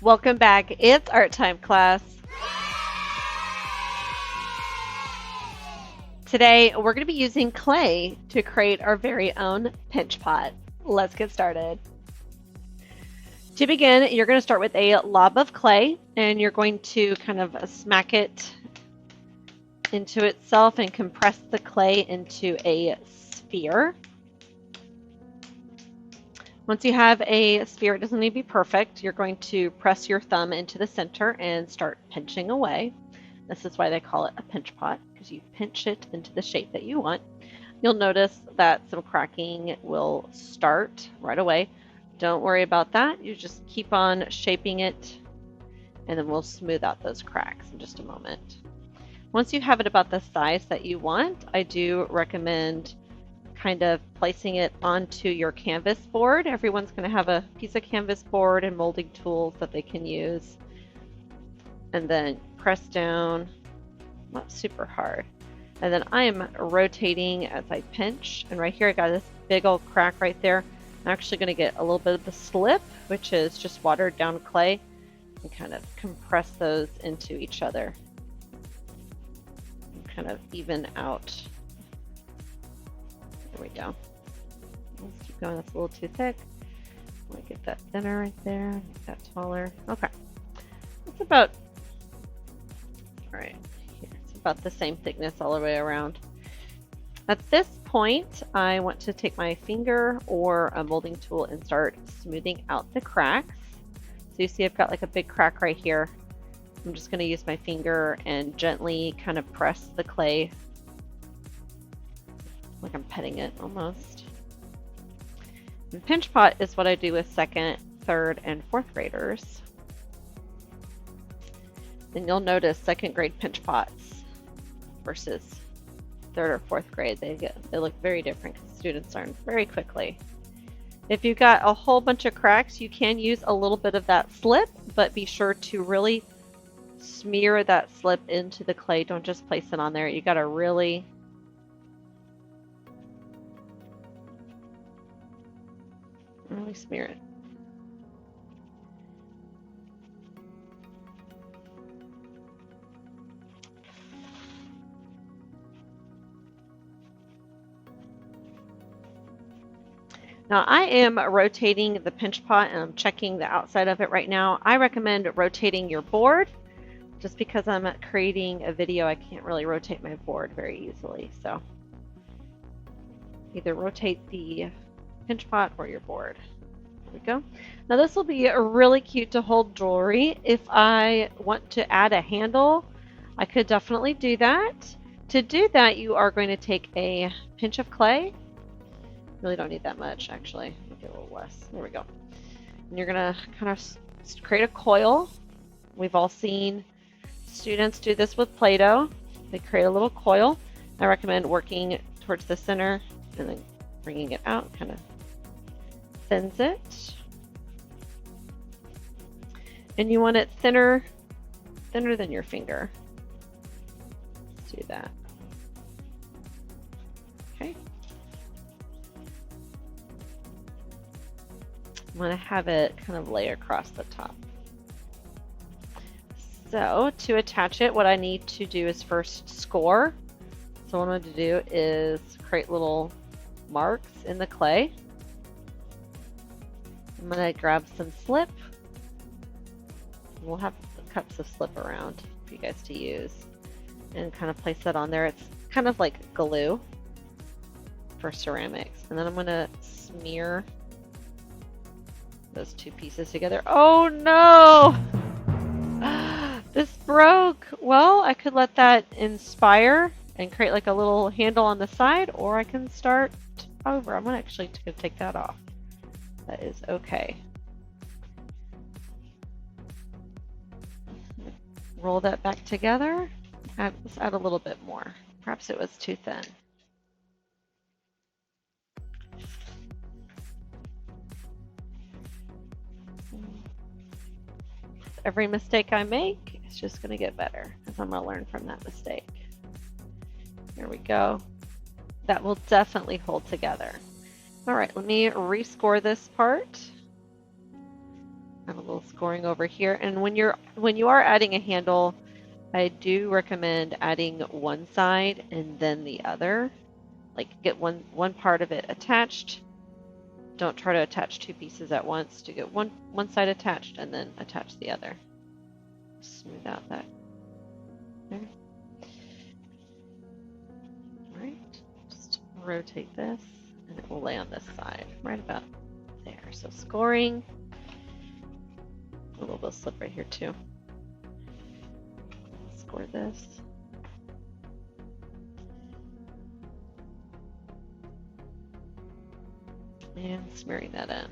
Welcome back. It's art time class. Today we're going to be using clay to create our very own pinch pot. Let's get started. To begin, you're going to start with a lob of clay and you're going to kind of smack it into itself and compress the clay into a sphere. Once you have a sphere, it doesn't need to be perfect. You're going to press your thumb into the center and start pinching away. This is why they call it a pinch pot, because you pinch it into the shape that you want. You'll notice that some cracking will start right away. Don't worry about that. You just keep on shaping it, and then we'll smooth out those cracks in just a moment. Once you have it about the size that you want, I do recommend kind of placing it onto your canvas board. Everyone's going to have a piece of canvas board and molding tools that they can use. And then press down, not super hard. And then I am rotating as I pinch. And right here I got this big old crack right there. I'm actually going to get a little bit of the slip, which is just watered down clay, and kind of compress those into each other. And kind of even out. There we go. Let's keep going. That's a little too thick. Let me get that thinner right there. Make that taller. Okay. It's about, all right, here. It's about the same thickness all the way around. At this point, I want to take my finger or a molding tool and start smoothing out the cracks. So you see I've got like a big crack right here. I'm just going to use my finger and gently kind of press the clay like I'm petting it almost. And pinch pot is what I do with second, third, and fourth graders. And you'll notice second grade pinch pots versus third or fourth grade, they look very different because students learn very quickly. If you've got a whole bunch of cracks, you can use a little bit of that slip, but be sure to really smear that slip into the clay. Don't just place it on there. You got to really smear it. Now I am rotating the pinch pot and I'm checking the outside of it right now. I recommend rotating your board. Just because I'm creating a video, I can't really rotate my board very easily. So either rotate the pinch pot or your board. There we go. Now this will be really cute to hold jewelry. If I want to add a handle, I could definitely do that. To do that, you are going to take a pinch of clay. Really don't need that much, actually. Make it a little less. There we go. And you're going to kind of create a coil. We've all seen students do this with Play-Doh. They create a little coil. I recommend working towards the center and then bringing it out, kind of thins it. And you want it thinner than your finger. Let's do that. Okay. I'm going to have it kind of lay across the top. So to attach it, what I need to do is first score. So what I'm going to do is create little marks in the clay. I'm going to grab some slip. We'll have cups of slip around for you guys to use. And kind of place that on there. It's kind of like glue for ceramics. And then I'm going to smear those two pieces together. Oh no! This broke. Well, I could let that inspire and create like a little handle on the side, or I can start over. I'm actually going to take that off. That is okay. Roll that back together. Let's add a little bit more. Perhaps it was too thin. Every mistake I make, it's just going to get better as I'm going to learn from that mistake. There we go. That will definitely hold together. All right, let me rescore this part. Add a little scoring over here. And when you are adding a handle, I do recommend adding one side and then the other. Like get one part of it attached. Don't try to attach two pieces at once. To get one side attached and then attach the other. Smooth out that there. Alright, just rotate this and it will lay on this side, right about there. So scoring. A little bit of slip right here too. Score this. And smearing that in.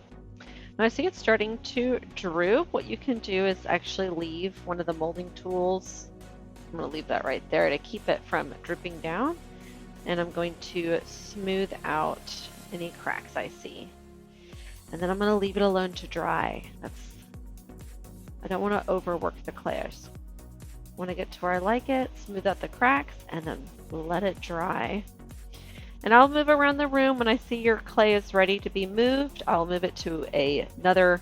Now I see it's starting to droop. What you can do is actually leave one of the molding tools. I'm going to leave that right there to keep it from drooping down. And I'm going to smooth out any cracks I see. And then I'm going to leave it alone to dry. I don't want to overwork the clay. I just want to get to where I like it, smooth out the cracks, and then let it dry. And I'll move around the room. When I see your clay is ready to be moved, I'll move it to another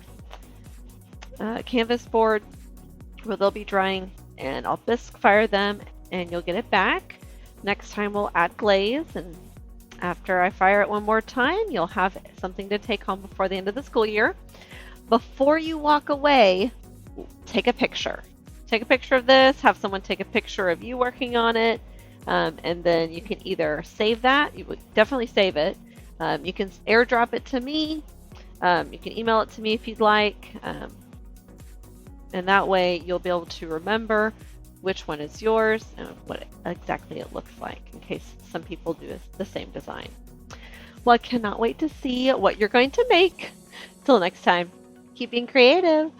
canvas board where they'll be drying, and I'll bisque fire them and you'll get it back. Next time we'll add glaze, and after I fire it one more time, you'll have something to take home before the end of the school year. Before you walk away, take a picture. Take a picture of this, have someone take a picture of you working on it. And then you can either save that, you would definitely save it. You can airdrop it to me. You can email it to me if you'd like. And that way you'll be able to remember which one is yours and what exactly it looks like, in case some people do the same design. Well, I cannot wait to see what you're going to make. Till next time, keep being creative.